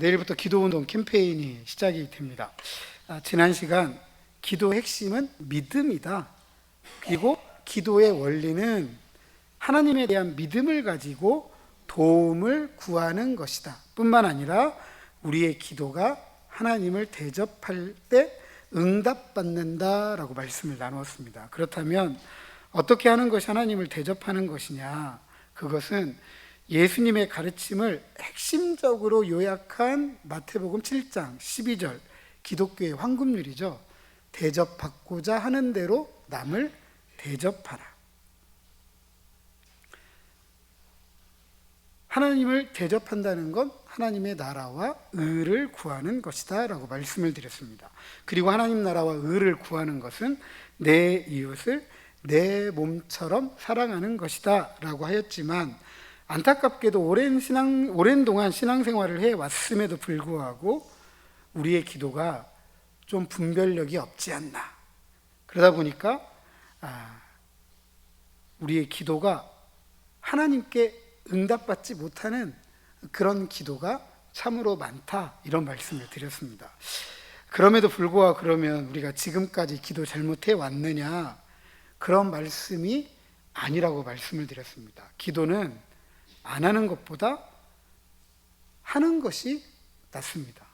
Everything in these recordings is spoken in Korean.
내일부터 기도운동 캠페인이 시작이 됩니다. 지난 시간 기도의 핵심은 믿음이다. 그리고 기도의 원리는 하나님에 대한 믿음을 가지고 도움을 구하는 것이다 뿐만 아니라 우리의 기도가 하나님을 대접할 때 응답받는다라고 말씀을 나누었습니다. 그렇다면 어떻게 하는 것이 하나님을 대접하는 것이냐? 그것은 예수님의 가르침을 핵심적으로 요약한 마태복음 7장 12절 기독교의 황금률이죠. 대접받고자 하는 대로 남을 대접하라. 하나님을 대접한다는 건 하나님의 나라와 의를 구하는 것이다 라고 말씀을 드렸습니다. 그리고 하나님 나라와 의를 구하는 것은 내 이웃을 내 몸처럼 사랑하는 것이다 라고 하였지만, 안타깝게도 오랜 동안 신앙생활을 해왔음에도 불구하고 우리의 기도가 좀 분별력이 없지 않나. 그러다 보니까 우리의 기도가 하나님께 응답받지 못하는 그런 기도가 참으로 많다, 이런 말씀을 드렸습니다. 그럼에도 불구하고 그러면 우리가 지금까지 기도 잘못해 왔느냐? 그런 말씀이 아니라고 말씀을 드렸습니다. 기도는 안 하는 것보다 하는 것이 낫습니다.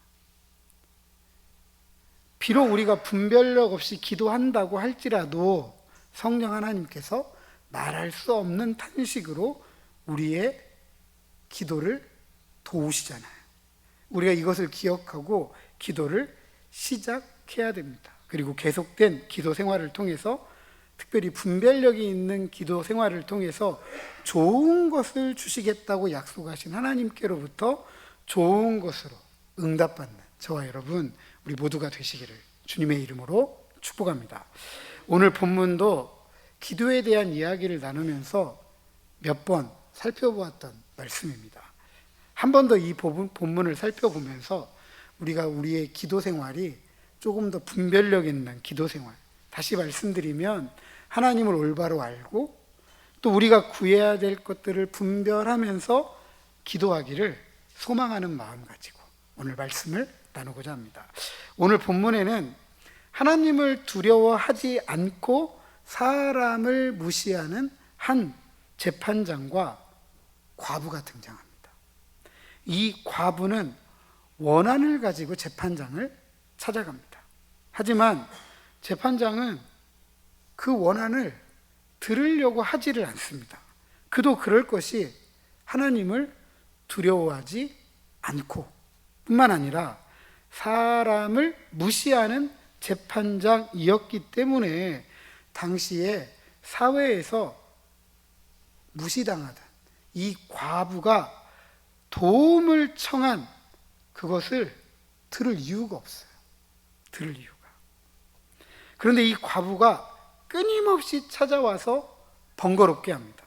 비록 우리가 분별력 없이 기도한다고 할지라도 성령 하나님께서 말할 수 없는 탄식으로 우리의 기도를 도우시잖아요. 우리가 이것을 기억하고 기도를 시작해야 됩니다. 그리고 계속된 기도 생활을 통해서, 특별히 분별력이 있는 기도 생활을 통해서 좋은 것을 주시겠다고 약속하신 하나님께로부터 좋은 것으로 응답받는 저와 여러분, 우리 모두가 되시기를 주님의 이름으로 축복합니다. 오늘 본문도 기도에 대한 이야기를 나누면서 몇 번 살펴보았던 말씀입니다. 한 번 더 이 본문을 살펴보면서 우리가 우리의 기도 생활이 조금 더 분별력 있는 기도 생활, 다시 말씀드리면 하나님을 올바로 알고 또 우리가 구해야 될 것들을 분별하면서 기도하기를 소망하는 마음 가지고 오늘 말씀을 나누고자 합니다. 오늘 본문에는 하나님을 두려워하지 않고 사람을 무시하는 한 재판장과 과부가 등장합니다. 이 과부는 원한을 가지고 재판장을 찾아갑니다. 하지만 재판장은 그 원한을 들으려고 하지를 않습니다. 그도 그럴 것이 하나님을 두려워하지 않고 뿐만 아니라 사람을 무시하는 재판장이었기 때문에 당시에 사회에서 무시당하던 이 과부가 도움을 청한 그것을 들을 이유가 없어요. 들을 이유가. 그런데 이 과부가 끊임없이 찾아와서 번거롭게 합니다.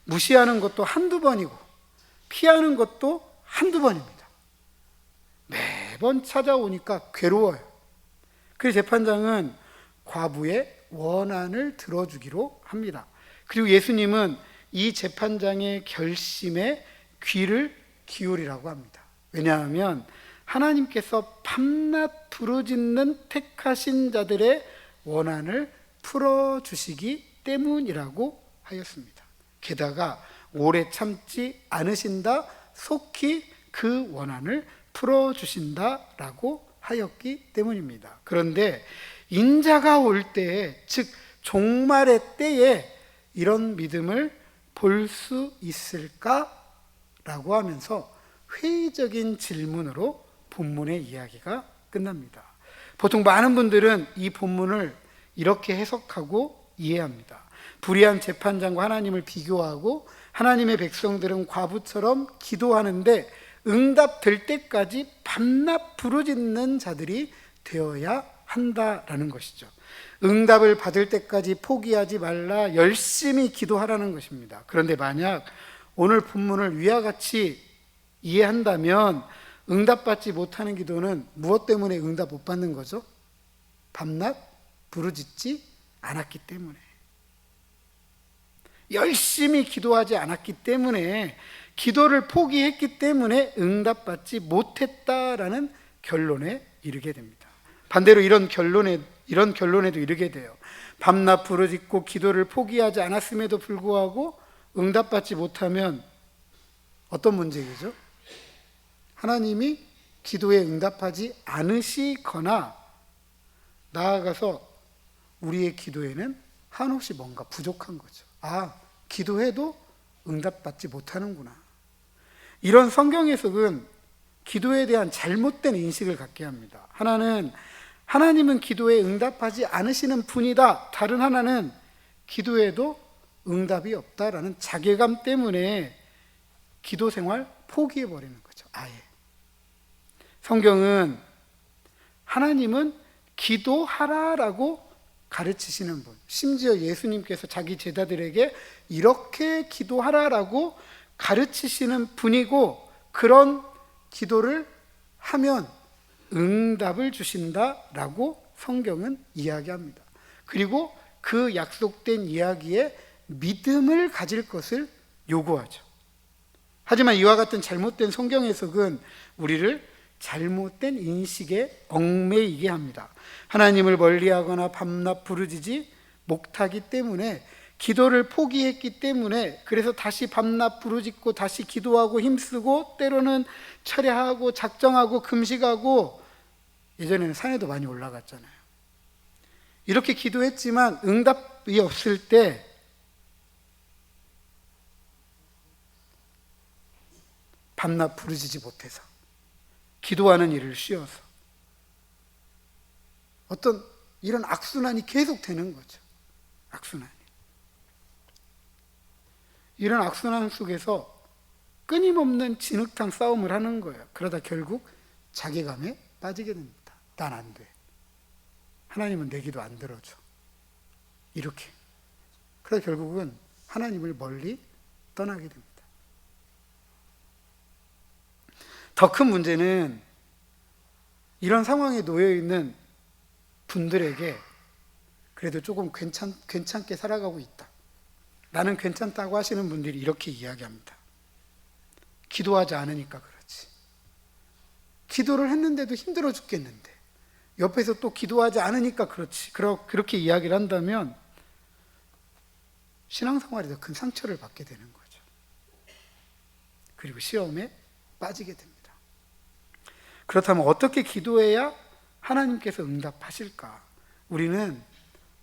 무시하는 것도 한두 번이고 피하는 것도 한두 번입니다. 매번 찾아오니까 괴로워요. 그래서 재판장은 과부의 원한을 들어주기로 합니다. 그리고 예수님은 이 재판장의 결심에 귀를 기울이라고 합니다. 왜냐하면 하나님께서 밤낮 부르짖는 택하신 자들의 원한을 풀어주시기 때문이라고 하였습니다. 게다가 오래 참지 않으신다, 속히 그 원한을 풀어주신다라고 하였기 때문입니다. 그런데 인자가 올 때에, 즉 종말의 때에 이런 믿음을 볼 수 있을까라고 하면서 회의적인 질문으로 본문의 이야기가 끝납니다. 보통 많은 분들은 이 본문을 이렇게 해석하고 이해합니다. 불의한 재판장과 하나님을 비교하고 하나님의 백성들은 과부처럼 기도하는데 응답될 때까지 밤낮 부르짖는 자들이 되어야 한다라는 것이죠. 응답을 받을 때까지 포기하지 말라, 열심히 기도하라는 것입니다. 그런데 만약 오늘 본문을 위와 같이 이해한다면 응답받지 못하는 기도는 무엇 때문에 응답 못 받는 거죠? 밤낮 부르짖지 않았기 때문에, 열심히 기도하지 않았기 때문에 기도를 포기했기 때문에 응답받지 못했다라는 결론에 이르게 됩니다. 반대로 이런 결론에도 이르게 돼요. 밤낮 부르짖고 기도를 포기하지 않았음에도 불구하고 응답받지 못하면 어떤 문제이죠? 하나님이 기도에 응답하지 않으시거나 나아가서 우리의 기도에는 한없이 뭔가 부족한 거죠. 기도해도 응답받지 못하는구나. 이런 성경 해석은 기도에 대한 잘못된 인식을 갖게 합니다. 하나님은 기도에 응답하지 않으시는 분이다. 다른 하나는 기도에도 응답이 없다라는 자괴감 때문에 기도 생활 포기해버리는 거죠. 아예. 성경은 하나님은 기도하라라고 가르치시는 분, 심지어 예수님께서 자기 제자들에게 이렇게 기도하라라고 가르치시는 분이고, 그런 기도를 하면 응답을 주신다라고 성경은 이야기합니다. 그리고 그 약속된 이야기에 믿음을 가질 것을 요구하죠. 하지만 이와 같은 잘못된 성경 해석은 우리를 잘못된 인식에 얽매이게 합니다. 하나님을 멀리하거나 밤낮 부르짖지 못하기 때문에, 기도를 포기했기 때문에, 그래서 다시 밤낮 부르짖고 다시 기도하고 힘쓰고 때로는 철야하고 작정하고 금식하고, 예전에는 산에도 많이 올라갔잖아요. 이렇게 기도했지만 응답이 없을 때 밤낮 부르짖지 못해서 기도하는 일을 쉬어서 어떤 이런 악순환이 계속 되는 거죠. 악순환이. 이런 악순환 속에서 끊임없는 진흙탕 싸움을 하는 거예요. 그러다 결국 자괴감에 빠지게 됩니다. 난 안 돼. 하나님은 내 기도 안 들어줘. 이렇게. 그러다 결국은 하나님을 멀리 떠나게 됩니다. 더 큰 문제는 이런 상황에 놓여 있는 분들에게 그래도 조금 괜찮게 살아가고 있다, 나는 괜찮다고 하시는 분들이 이렇게 이야기합니다. 기도하지 않으니까 그렇지. 기도를 했는데도 힘들어 죽겠는데 옆에서 또 기도하지 않으니까 그렇지. 그렇게 이야기를 한다면 신앙생활에 더 큰 상처를 받게 되는 거죠. 그리고 시험에 빠지게 됩니다. 그렇다면 어떻게 기도해야 하나님께서 응답하실까? 우리는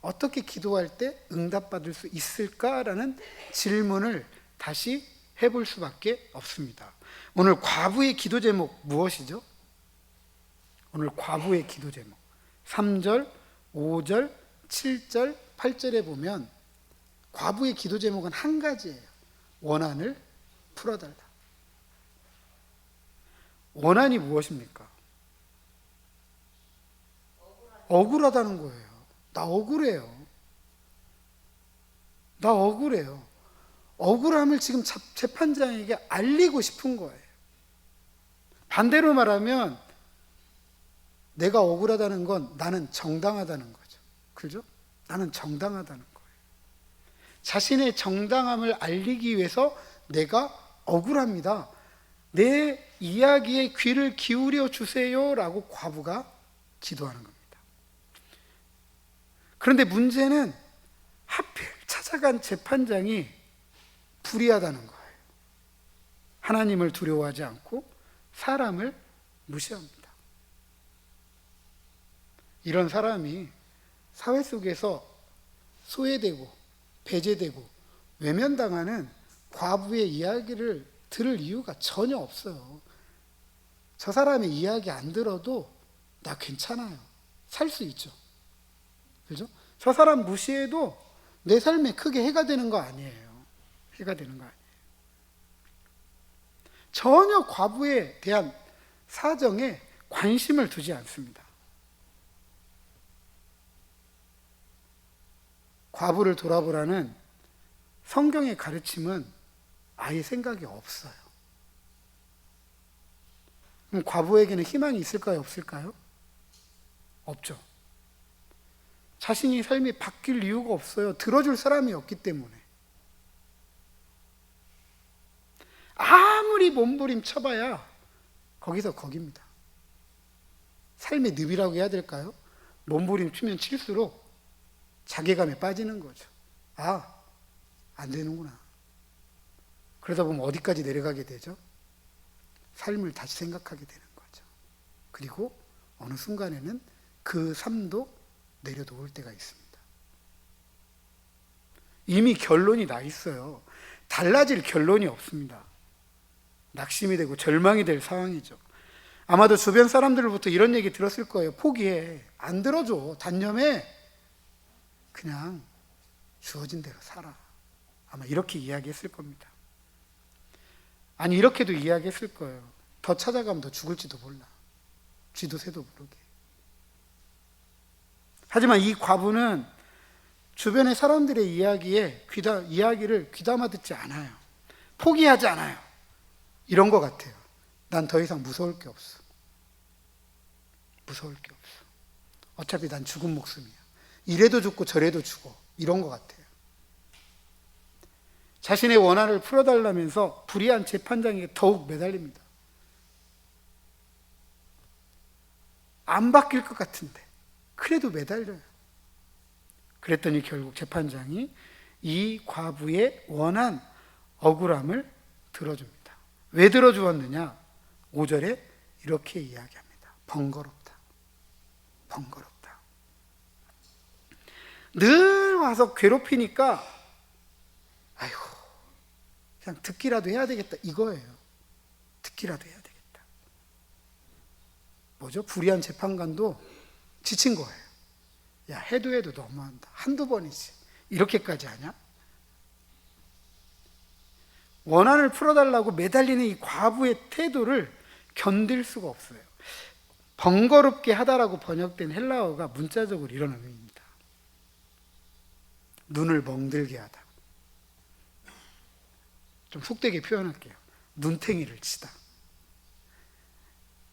어떻게 기도할 때 응답받을 수 있을까라는 질문을 다시 해볼 수밖에 없습니다. 오늘 과부의 기도 제목 무엇이죠? 오늘 과부의 기도 제목 3절, 5절, 7절, 8절에 보면 과부의 기도 제목은 한 가지예요. 원한을 풀어달라. 원한이 무엇입니까? 억울하다는 거예요. 나 억울해요. 나 억울해요. 억울함을 지금 재판장에게 알리고 싶은 거예요. 반대로 말하면 내가 억울하다는 건 나는 정당하다는 거죠. 그죠? 나는 정당하다는 거예요. 자신의 정당함을 알리기 위해서 내가 억울합니다. 내 이야기에 귀를 기울여 주세요라고 과부가 기도하는 겁니다. 그런데 문제는 하필 찾아간 재판장이 불의하다는 거예요. 하나님을 두려워하지 않고 사람을 무시합니다. 이런 사람이 사회 속에서 소외되고 배제되고 외면당하는 과부의 이야기를 들을 이유가 전혀 없어요. 저 사람의 이야기 안 들어도 나 괜찮아요. 살 수 있죠. 그죠? 저 사람 무시해도 내 삶에 크게 해가 되는 거 아니에요. 해가 되는 거 아니에요. 전혀 과부에 대한 사정에 관심을 두지 않습니다. 과부를 돌아보라는 성경의 가르침은 아예 생각이 없어요. 그럼 과부에게는 희망이 있을까요? 없을까요? 없죠. 자신이 삶이 바뀔 이유가 없어요. 들어줄 사람이 없기 때문에. 아무리 몸부림 쳐봐야 거기서 거깁니다. 삶의 늪이라고 해야 될까요? 몸부림 치면 칠수록 자괴감에 빠지는 거죠. 아, 안 되는구나. 그러다 보면 어디까지 내려가게 되죠? 삶을 다시 생각하게 되는 거죠. 그리고 어느 순간에는 그 삶도 내려놓을 때가 있습니다. 이미 결론이 나 있어요. 달라질 결론이 없습니다. 낙심이 되고 절망이 될 상황이죠. 아마도 주변 사람들로부터 이런 얘기 들었을 거예요. 포기해. 안 들어줘. 단념해. 그냥 주어진 대로 살아. 아마 이렇게 이야기했을 겁니다. 아니, 이렇게도 이야기했을 거예요. 더 찾아가면 더 죽을지도 몰라. 쥐도 새도 모르게. 하지만 이 과부는 주변의 사람들의 이야기를 귀담아 듣지 않아요. 포기하지 않아요. 이런 것 같아요. 난 더 이상 무서울 게 없어. 무서울 게 없어. 어차피 난 죽은 목숨이야. 이래도 죽고 저래도 죽어. 이런 것 같아요. 자신의 원한을 풀어달라면서 불의한 재판장에게 더욱 매달립니다. 안 바뀔 것 같은데 그래도 매달려요. 그랬더니 결국 재판장이 이 과부의 원한, 억울함을 들어줍니다. 왜 들어주었느냐? 5절에 이렇게 이야기합니다. 번거롭다. 번거롭다. 늘 와서 괴롭히니까 아이고, 그냥 듣기라도 해야 되겠다, 이거예요. 듣기라도 해야 되겠다. 뭐죠? 불의한 재판관도 지친 거예요. 야, 해도 너무한다. 한두 번이지. 이렇게까지 하냐? 원한을 풀어달라고 매달리는 이 과부의 태도를 견딜 수가 없어요. 번거롭게 하다라고 번역된 헬라어가 문자적으로 이런 의미입니다. 눈을 멍들게 하다. 좀 속되게 표현할게요. 눈탱이를 치다.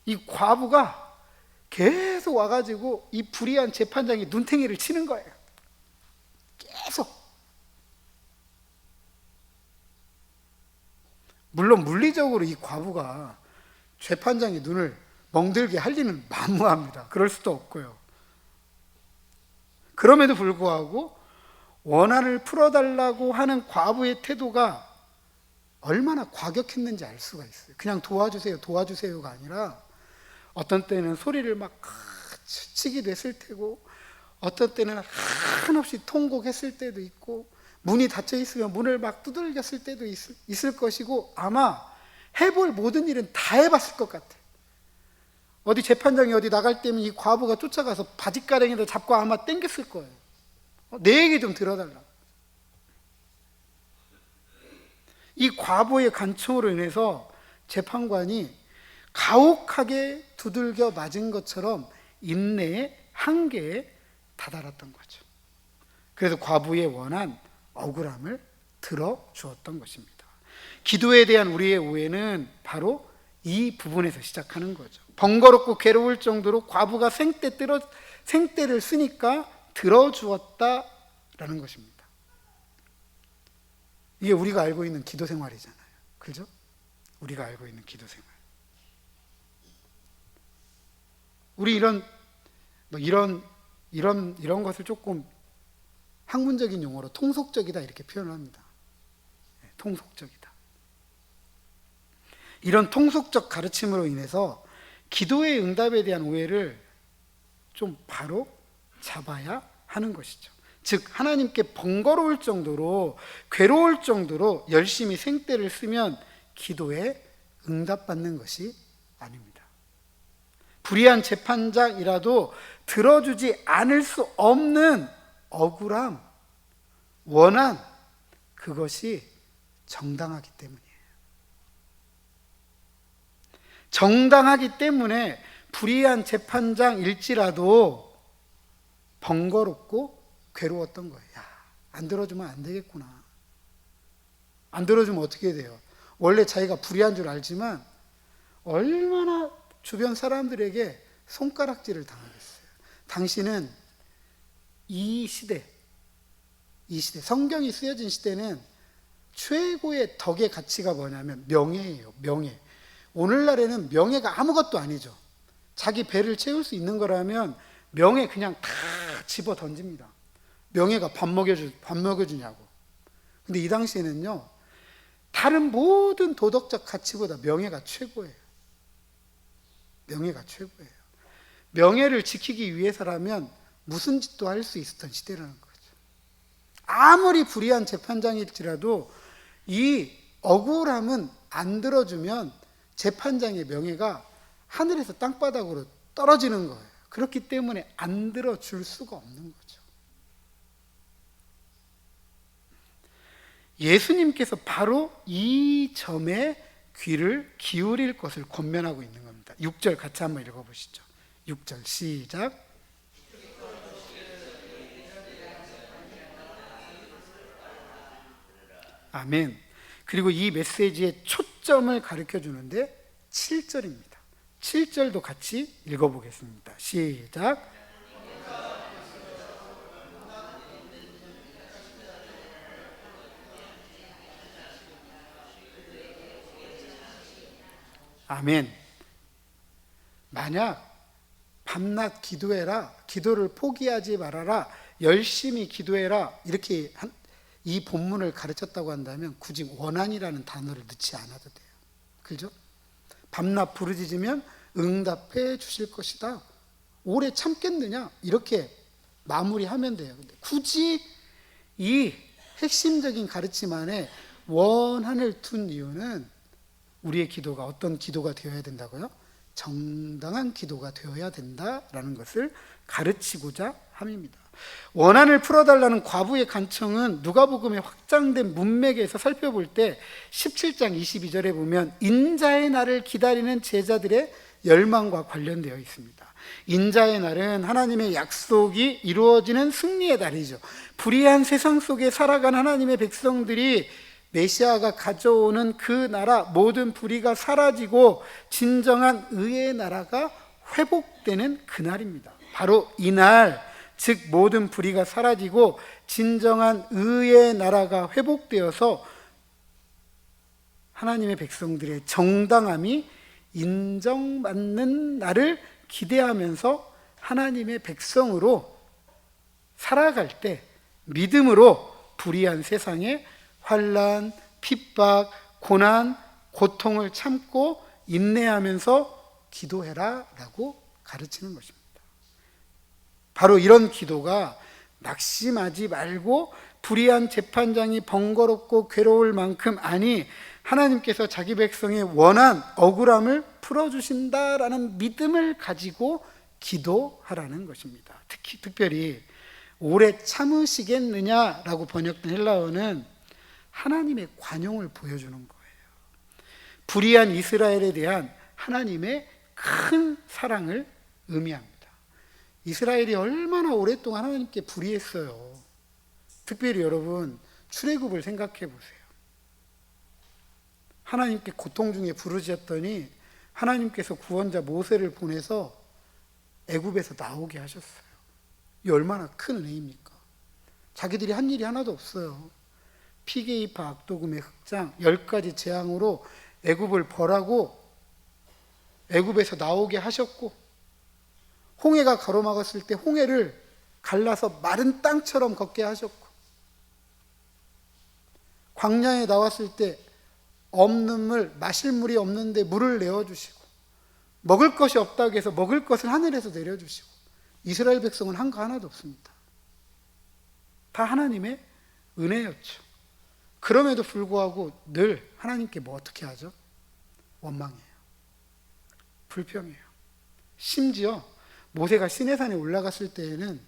이 과부가 계속 와가지고 이 불의한 재판장이 눈탱이를 치는 거예요. 계속. 물론 물리적으로 이 과부가 재판장의 눈을 멍들게 할 리는 만무합니다. 그럴 수도 없고요. 그럼에도 불구하고 원한을 풀어달라고 하는 과부의 태도가 얼마나 과격했는지 알 수가 있어요. 그냥 도와주세요가 아니라 어떤 때는 소리를 막 치기도 했을 테고, 어떤 때는 한없이 통곡했을 때도 있고, 문이 닫혀 있으면 문을 막 두들겼을 때도 있을 것이고, 아마 해볼 모든 일은 다 해봤을 것 같아요. 어디 재판장이 어디 나갈 때면 이 과부가 쫓아가서 바지가랑이를 잡고 아마 땡겼을 거예요. 내 얘기 좀 들어달라. 이 과부의 간청으로 인해서 재판관이 가혹하게 두들겨 맞은 것처럼 인내의 한계에 다다랐던 거죠. 그래서 과부의 원한, 억울함을 들어주었던 것입니다. 기도에 대한 우리의 오해는 바로 이 부분에서 시작하는 거죠. 번거롭고 괴로울 정도로 과부가 생떼를 쓰니까 들어주었다라는 것입니다. 이게 우리가 알고 있는 기도 생활이잖아요. 그죠? 우리가 알고 있는 기도 생활. 우리 이런 것을 조금 학문적인 용어로 통속적이다 이렇게 표현을 합니다. 통속적이다. 이런 통속적 가르침으로 인해서 기도의 응답에 대한 오해를 좀 바로 잡아야 하는 것이죠. 즉 하나님께 번거로울 정도로, 괴로울 정도로 열심히 생떼를 쓰면 기도에 응답받는 것이 아닙니다. 불의한 재판장이라도 들어주지 않을 수 없는 억울함, 원한, 그것이 정당하기 때문이에요. 정당하기 때문에 불의한 재판장일지라도 번거롭고 괴로웠던 거예요. 야, 안 들어주면 안 되겠구나. 안 들어주면 어떻게 돼요? 원래 자기가 불의한 줄 알지만 얼마나 주변 사람들에게 손가락질을 당하겠어요. 당신은 이 시대, 성경이 쓰여진 시대는 최고의 덕의 가치가 뭐냐면 명예예요. 명예. 오늘날에는 명예가 아무것도 아니죠. 자기 배를 채울 수 있는 거라면 명예 그냥 다 집어 던집니다. 명예가 밥 먹여주냐고. 근데 이 당시에는요, 다른 모든 도덕적 가치보다 명예가 최고예요. 명예가 최고예요. 명예를 지키기 위해서라면 무슨 짓도 할 수 있었던 시대라는 거죠. 아무리 불의한 재판장일지라도 이 억울함은 안 들어주면 재판장의 명예가 하늘에서 땅바닥으로 떨어지는 거예요. 그렇기 때문에 안 들어줄 수가 없는 거죠. 예수님께서 바로 이 점에 귀를 기울일 것을 권면하고 있는 겁니다. 6절 같이 한번 읽어보시죠. 6절 시작. 아멘. 그리고 이 메시지의 초점을 가르쳐 주는데 7절입니다. 7절도 같이 읽어보겠습니다. 시작. 아멘. 만약 밤낮 기도해라, 기도를 포기하지 말아라, 열심히 기도해라, 이렇게 이 본문을 가르쳤다고 한다면 굳이 원한이라는 단어를 넣지 않아도 돼요. 그죠? 밤낮 부르짖으면 응답해 주실 것이다. 오래 참겠느냐? 이렇게 마무리하면 돼요. 근데 굳이 이 핵심적인 가르침 안에 원한을 둔 이유는 우리의 기도가 어떤 기도가 되어야 된다고요? 정당한 기도가 되어야 된다라는 것을 가르치고자 함입니다. 원한을 풀어달라는 과부의 간청은 누가복음의 확장된 문맥에서 살펴볼 때 17장 22절에 보면 인자의 날을 기다리는 제자들의 열망과 관련되어 있습니다. 인자의 날은 하나님의 약속이 이루어지는 승리의 날이죠. 불의한 세상 속에 살아간 하나님의 백성들이 메시아가 가져오는 그 나라, 모든 불의가 사라지고 진정한 의의 나라가 회복되는 그날입니다. 바로 이날, 즉 모든 불의가 사라지고 진정한 의의 나라가 회복되어서 하나님의 백성들의 정당함이 인정받는 날을 기대하면서 하나님의 백성으로 살아갈 때 믿음으로 불의한 세상에 환난, 핍박, 고난, 고통을 참고 인내하면서 기도해라 라고 가르치는 것입니다. 바로 이런 기도가 낙심하지 말고 불의한 재판장이 번거롭고 괴로울 만큼, 아니 하나님께서 자기 백성의 원한, 억울함을 풀어주신다라는 믿음을 가지고 기도하라는 것입니다. 특별히 오래 참으시겠느냐라고 번역된 헬라어는 하나님의 관용을 보여주는 거예요. 불의한 이스라엘에 대한 하나님의 큰 사랑을 의미합니다. 이스라엘이 얼마나 오랫동안 하나님께 불의했어요. 특별히 여러분 출애굽을 생각해 보세요. 하나님께 고통 중에 부르짖었더니 하나님께서 구원자 모세를 보내서 애굽에서 나오게 하셨어요. 이 얼마나 큰 은혜입니까? 자기들이 한 일이 하나도 없어요. 피게이파 악도금의 흑장 10가지 재앙으로 애굽을 벌하고 애굽에서 나오게 하셨고, 홍해가 가로막았을 때 홍해를 갈라서 마른 땅처럼 걷게 하셨고, 광야에 나왔을 때 없는 물, 마실 물이 없는데 물을 내어주시고, 먹을 것이 없다고 해서 먹을 것을 하늘에서 내려주시고, 이스라엘 백성은 한 거 하나도 없습니다. 다 하나님의 은혜였죠. 그럼에도 불구하고 늘 하나님께 뭐 어떻게 하죠? 원망해요. 불평해요. 심지어 모세가 시내산에 올라갔을 때에는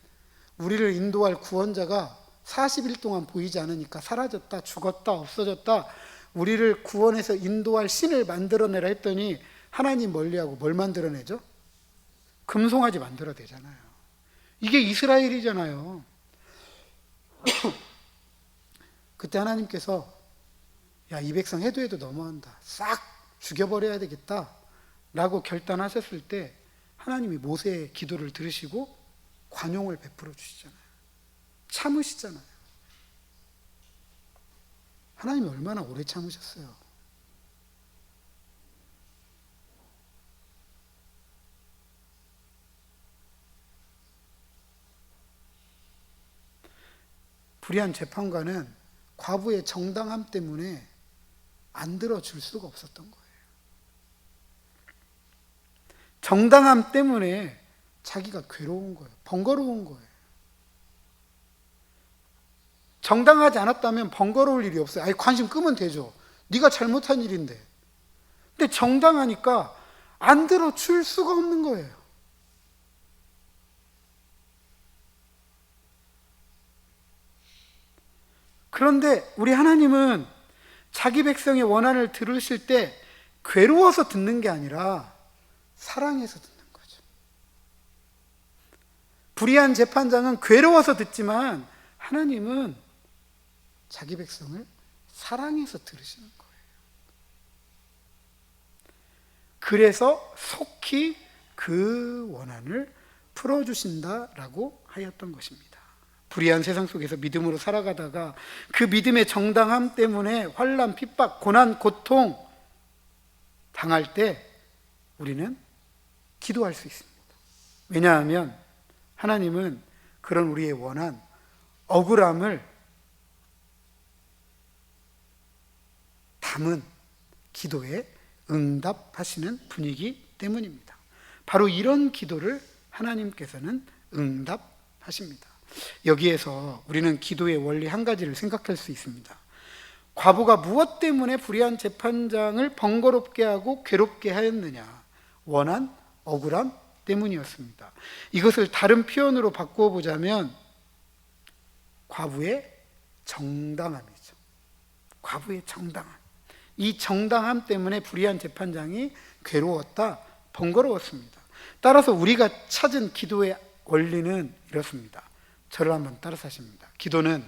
우리를 인도할 구원자가 40일 동안 보이지 않으니까 사라졌다, 죽었다, 없어졌다, 우리를 구원해서 인도할 신을 만들어내라 했더니 하나님 멀리하고 뭘 만들어내죠? 금송아지 만들어내잖아요. 이게 이스라엘이잖아요. 그때 하나님께서 야, 이 백성 해도 너무한다, 싹 죽여버려야 되겠다 라고 결단하셨을 때 하나님이 모세의 기도를 들으시고 관용을 베풀어 주시잖아요. 참으시잖아요. 하나님이 얼마나 오래 참으셨어요. 불의한 재판관은 과부의 정당함 때문에 안 들어줄 수가 없었던 거예요. 정당함 때문에 자기가 괴로운 거예요. 번거로운 거예요. 정당하지 않았다면 번거로울 일이 없어요. 아니, 관심 끄면 되죠. 네가 잘못한 일인데. 근데 정당하니까 안 들어줄 수가 없는 거예요. 그런데 우리 하나님은 자기 백성의 원한을 들으실 때 괴로워서 듣는 게 아니라 사랑해서 듣는 거죠. 불의한 재판장은 괴로워서 듣지만 하나님은 자기 백성을 사랑해서 들으시는 거예요. 그래서 속히 그 원한을 풀어주신다라고 하였던 것입니다. 불의한 세상 속에서 믿음으로 살아가다가 그 믿음의 정당함 때문에 환난, 핍박, 고난, 고통 당할 때 우리는 기도할 수 있습니다. 왜냐하면 하나님은 그런 우리의 원한, 억울함을 담은 기도에 응답하시는 분이기 때문입니다. 바로 이런 기도를 하나님께서는 응답하십니다. 여기에서 우리는 기도의 원리 한 가지를 생각할 수 있습니다. 과부가 무엇 때문에 불의한 재판장을 번거롭게 하고 괴롭게 하였느냐? 원한, 억울함 때문이었습니다. 이것을 다른 표현으로 바꾸어 보자면 과부의 정당함이죠. 과부의 정당함. 이 정당함 때문에 불의한 재판장이 괴로웠다, 번거로웠습니다. 따라서 우리가 찾은 기도의 원리는 이렇습니다. 저를 한번 따라서 하십니다. 기도는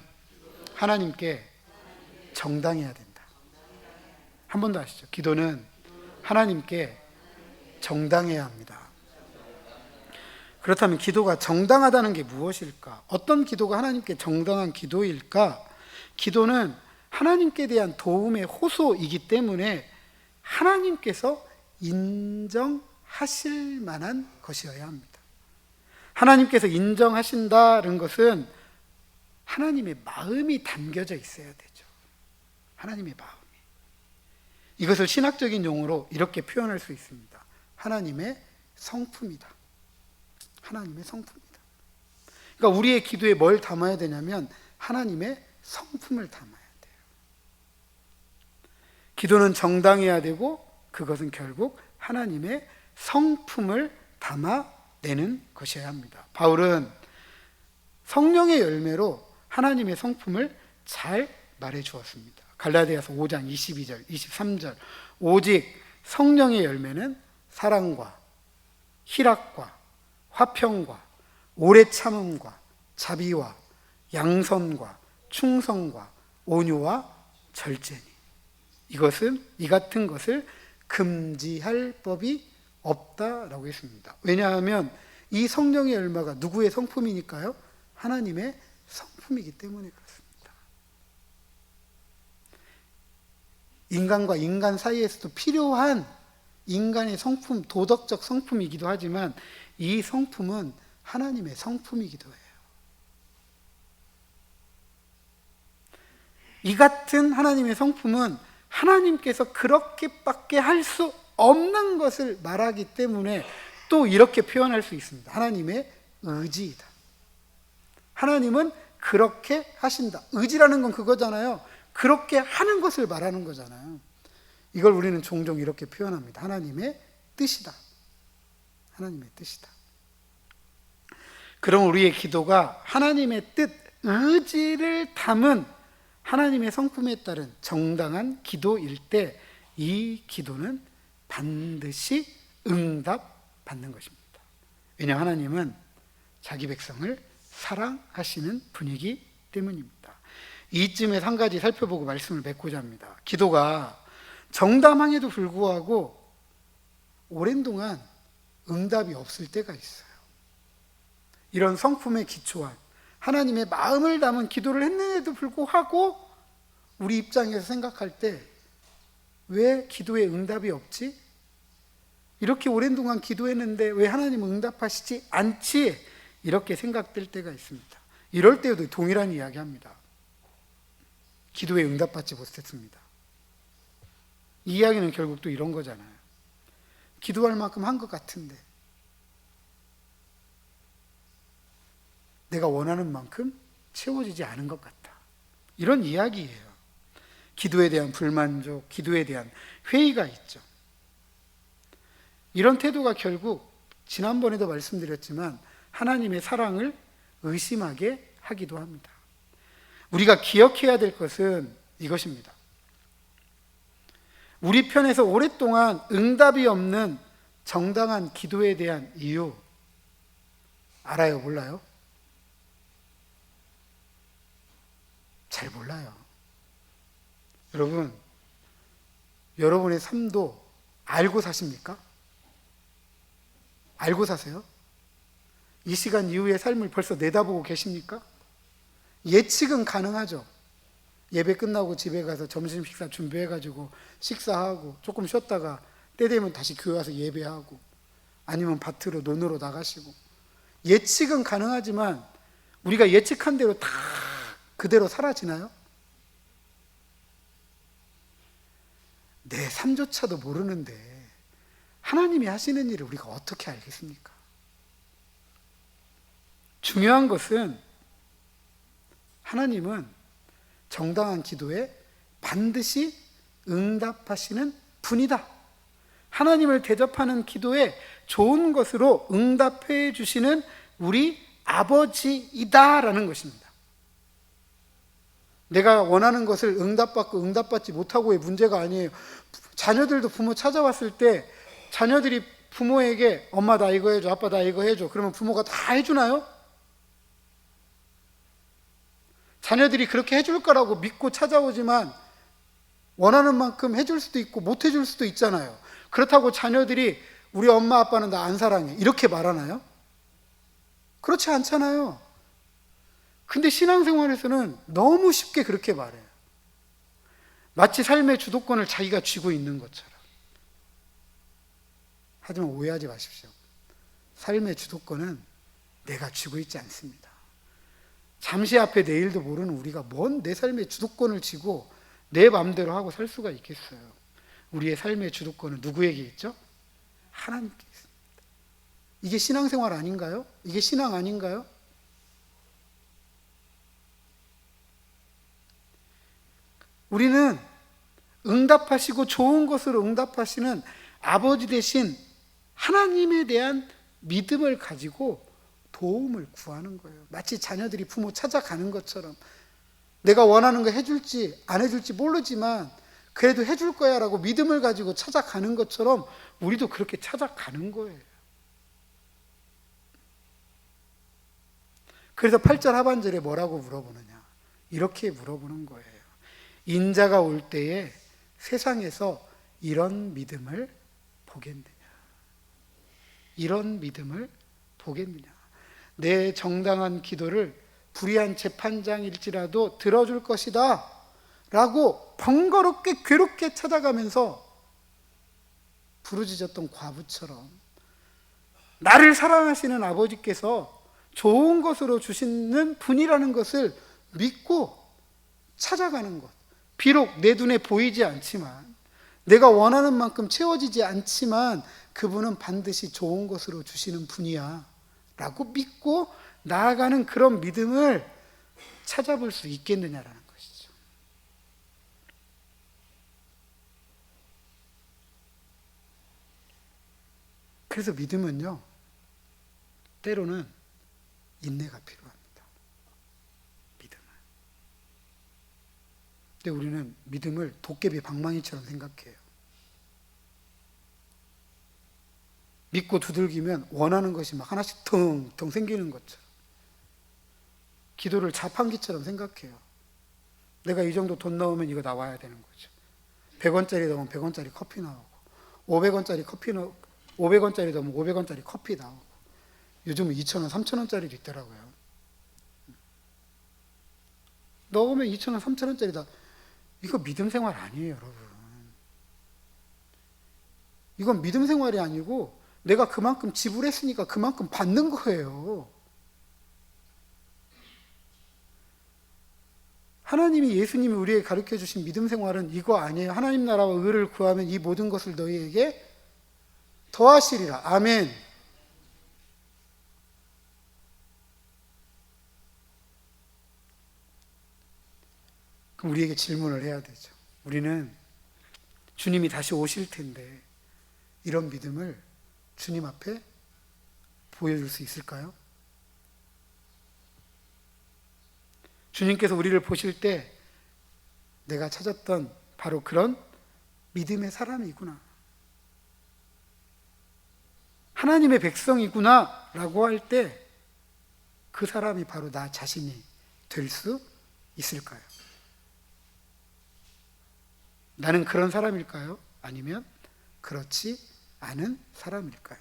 하나님께 정당해야 된다. 한 번 더 하시죠. 기도는 하나님께 정당해야 합니다. 그렇다면 기도가 정당하다는 게 무엇일까? 어떤 기도가 하나님께 정당한 기도일까? 기도는 하나님께 대한 도움의 호소이기 때문에 하나님께서 인정하실 만한 것이어야 합니다. 하나님께서 인정하신다는 것은 하나님의 마음이 담겨져 있어야 되죠. 하나님의 마음이. 이것을 신학적인 용어로 이렇게 표현할 수 있습니다. 하나님의 성품이다. 하나님의 성품이다. 그러니까 우리의 기도에 뭘 담아야 되냐면 하나님의 성품을 담아야 돼요. 기도는 정당해야 되고 그것은 결국 하나님의 성품을 담아내는 것이어야 합니다. 바울은 성령의 열매로 하나님의 성품을 잘 말해 주었습니다. 갈라디아서 5장 22절, 23절. 오직 성령의 열매는 사랑과 희락과 화평과 오래 참음과 자비와 양선과 충성과 온유와 절제니 이것은 이 같은 것을 금지할 법이 없다라고 했습니다. 왜냐하면 이 성령의 열매가 누구의 성품이니까요? 하나님의 성품이기 때문에 그렇습니다. 인간과 인간 사이에서도 필요한 인간의 성품, 도덕적 성품이기도 하지만 이 성품은 하나님의 성품이기도 해요. 이 같은 하나님의 성품은 하나님께서 그렇게밖에 할 수 없는 것을 말하기 때문에 또 이렇게 표현할 수 있습니다. 하나님의 의지이다. 하나님은 그렇게 하신다. 의지라는 건 그거잖아요. 그렇게 하는 것을 말하는 거잖아요. 이걸 우리는 종종 이렇게 표현합니다. 하나님의 뜻이다. 하나님의 뜻이다. 그럼 우리의 기도가 하나님의 뜻, 의지를 담은 하나님의 성품에 따른 정당한 기도일 때 이 기도는 반드시 응답받는 것입니다. 왜냐하면 하나님은 자기 백성을 사랑하시는 분이기 때문입니다. 이쯤에서 한 가지 살펴보고 말씀을 맺고자 합니다. 기도가 정당함에도 불구하고 오랜 동안 응답이 없을 때가 있어요. 이런 성품에 기초한 하나님의 마음을 담은 기도를 했는데도 불구하고 우리 입장에서 생각할 때 왜 기도에 응답이 없지? 이렇게 오랜 동안 기도했는데 왜 하나님은 응답하시지 않지? 이렇게 생각될 때가 있습니다. 이럴 때도 동일한 이야기합니다. 기도에 응답받지 못했습니다. 이 이야기는 결국 또 이런 거잖아요. 기도할 만큼 한 것 같은데 내가 원하는 만큼 채워지지 않은 것 같다. 이런 이야기예요. 기도에 대한 불만족, 기도에 대한 회의가 있죠. 이런 태도가 결국 지난번에도 말씀드렸지만 하나님의 사랑을 의심하게 하기도 합니다. 우리가 기억해야 될 것은 이것입니다. 우리 편에서 오랫동안 응답이 없는 정당한 기도에 대한 이유 알아요? 몰라요? 잘 몰라요. 여러분, 여러분의 삶도 알고 사십니까? 알고 사세요? 이 시간 이후의 삶을 벌써 내다보고 계십니까? 예측은 가능하죠. 예배 끝나고 집에 가서 점심 식사 준비해가지고 식사하고 조금 쉬었다가 때 되면 다시 교회 와서 예배하고 아니면 밭으로 논으로 나가시고 예측은 가능하지만 우리가 예측한 대로 다 그대로 사라지나요? 내 삶조차도 모르는데 하나님이 하시는 일을 우리가 어떻게 알겠습니까? 중요한 것은 하나님은 정당한 기도에 반드시 응답하시는 분이다. 하나님을 대접하는 기도에 좋은 것으로 응답해 주시는 우리 아버지이다라는 것입니다. 내가 원하는 것을 응답받고 응답받지 못하고의 문제가 아니에요. 자녀들도 부모 찾아왔을 때 자녀들이 부모에게 엄마 나 이거 해줘, 아빠 나 이거 해줘. 그러면 부모가 다 해주나요? 자녀들이 그렇게 해줄 거라고 믿고 찾아오지만 원하는 만큼 해줄 수도 있고 못 해줄 수도 있잖아요. 그렇다고 자녀들이 우리 엄마 아빠는 나 안 사랑해 이렇게 말하나요? 그렇지 않잖아요. 근데 신앙생활에서는 너무 쉽게 그렇게 말해요. 마치 삶의 주도권을 자기가 쥐고 있는 것처럼. 하지만 오해하지 마십시오. 삶의 주도권은 내가 쥐고 있지 않습니다. 잠시 앞에 내일도 모르는 우리가 뭔 내 삶의 주도권을 쥐고 내 마음대로 하고 살 수가 있겠어요. 우리의 삶의 주도권은 누구에게 있죠? 하나님께 있습니다. 이게 신앙생활 아닌가요? 이게 신앙 아닌가요? 우리는 응답하시고 좋은 것으로 응답하시는 아버지 대신 하나님에 대한 믿음을 가지고 도움을 구하는 거예요. 마치 자녀들이 부모 찾아가는 것처럼 내가 원하는 거 해줄지 안 해줄지 모르지만 그래도 해줄 거야 라고 믿음을 가지고 찾아가는 것처럼 우리도 그렇게 찾아가는 거예요. 그래서 8절 하반절에 뭐라고 물어보느냐? 이렇게 물어보는 거예요. 인자가 올 때에 세상에서 이런 믿음을 보겠느냐? 이런 믿음을 보겠느냐? 내 정당한 기도를 불의한 재판장일지라도 들어줄 것이다 라고 번거롭게 괴롭게 찾아가면서 부르짖었던 과부처럼 나를 사랑하시는 아버지께서 좋은 것으로 주시는 분이라는 것을 믿고 찾아가는 것. 비록 내 눈에 보이지 않지만 내가 원하는 만큼 채워지지 않지만 그분은 반드시 좋은 것으로 주시는 분이야 라고 믿고 나아가는 그런 믿음을 찾아볼 수 있겠느냐라는 것이죠. 그래서 믿음은요, 때로는 인내가 필요합니다. 믿음은. 근데 우리는 믿음을 도깨비 방망이처럼 생각해요. 믿고 두들기면 원하는 것이 막 하나씩 텅텅 생기는 것처럼. 기도를 자판기처럼 생각해요. 내가 이 정도 돈 넣으면 이거 나와야 되는 거죠. 100원짜리 넣으면 100원짜리 커피 나오고 500원짜리 넣으면 500원짜리 커피 나오고 요즘은 2,000원, 3,000원짜리도 있더라고요. 넣으면 2,000원, 3,000원짜리다. 이거 믿음 생활 아니에요, 여러분. 이건 믿음 생활이 아니고 내가 그만큼 지불했으니까 그만큼 받는 거예요. 하나님이, 예수님이 우리에게 가르쳐 주신 믿음 생활은 이거 아니에요. 하나님 나라와 의를 구하면 이 모든 것을 너희에게 더하시리라. 아멘. 그럼 우리에게 질문을 해야 되죠. 우리는 주님이 다시 오실 텐데 이런 믿음을 주님 앞에 보여줄 수 있을까요? 주님께서 우리를 보실 때 내가 찾았던 바로 그런 믿음의 사람이구나, 하나님의 백성이구나 라고 할 때 그 사람이 바로 나 자신이 될 수 있을까요? 나는 그런 사람일까요? 아니면 그렇지 않은 사람일까요?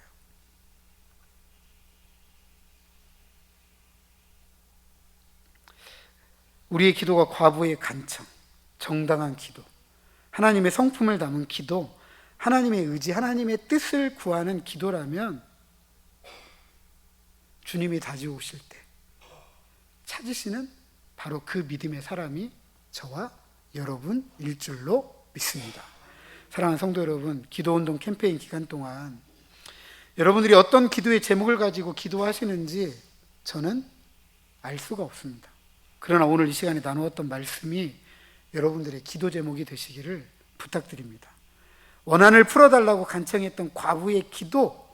우리의 기도가 과부의 간청, 정당한 기도, 하나님의 성품을 담은 기도, 하나님의 의지, 하나님의 뜻을 구하는 기도라면 주님이 다시 오실 때 찾으시는 바로 그 믿음의 사람이 저와 여러분일 줄로 믿습니다. 사랑하는 성도 여러분, 기도운동 캠페인 기간 동안 여러분들이 어떤 기도의 제목을 가지고 기도하시는지 저는 알 수가 없습니다. 그러나 오늘 이 시간에 나누었던 말씀이 여러분들의 기도 제목이 되시기를 부탁드립니다. 원한을 풀어달라고 간청했던 과부의 기도,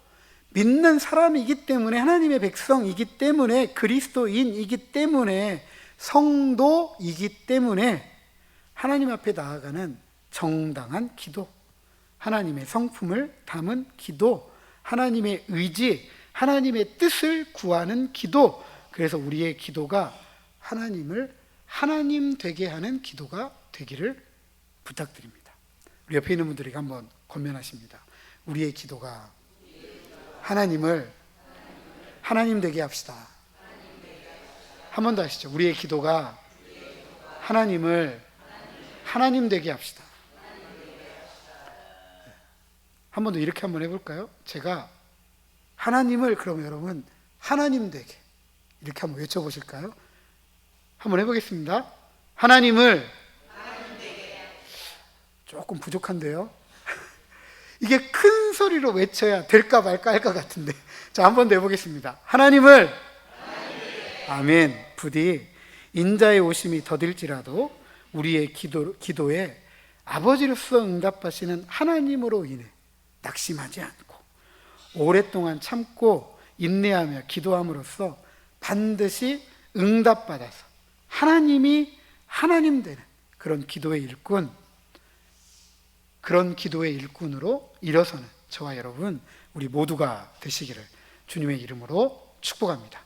믿는 사람이기 때문에, 하나님의 백성이기 때문에, 그리스도인이기 때문에, 성도이기 때문에 하나님 앞에 나아가는 정당한 기도, 하나님의 성품을 담은 기도, 하나님의 의지, 하나님의 뜻을 구하는 기도, 그래서 우리의 기도가 하나님을 하나님 되게 하는 기도가 되기를 부탁드립니다. 우리 옆에 있는 분들에게 한번 권면하십니다. 우리의 기도가 하나님을 하나님 되게 합시다. 한 번 더 하시죠. 우리의 기도가 하나님을 하나님 되게 합시다. 한 번 더 이렇게 한번 해볼까요? 제가 하나님을, 그럼 여러분 하나님 되게 이렇게 한번 외쳐보실까요? 한번 해보겠습니다. 하나님을 조금 부족한데요. 이게 큰 소리로 외쳐야 될까 말까 할 것 같은데, 자, 한 번 더 해보겠습니다. 하나님을 아멘. 부디 인자의 오심이 더딜지라도 우리의 기도에 아버지로서 응답하시는 하나님으로 인해 낙심하지 않고 오랫동안 참고 인내하며 기도함으로써 반드시 응답받아서 하나님이 하나님 되는 그런 기도의 일꾼, 그런 기도의 일꾼으로 일어서는 저와 여러분, 우리 모두가 되시기를 주님의 이름으로 축복합니다.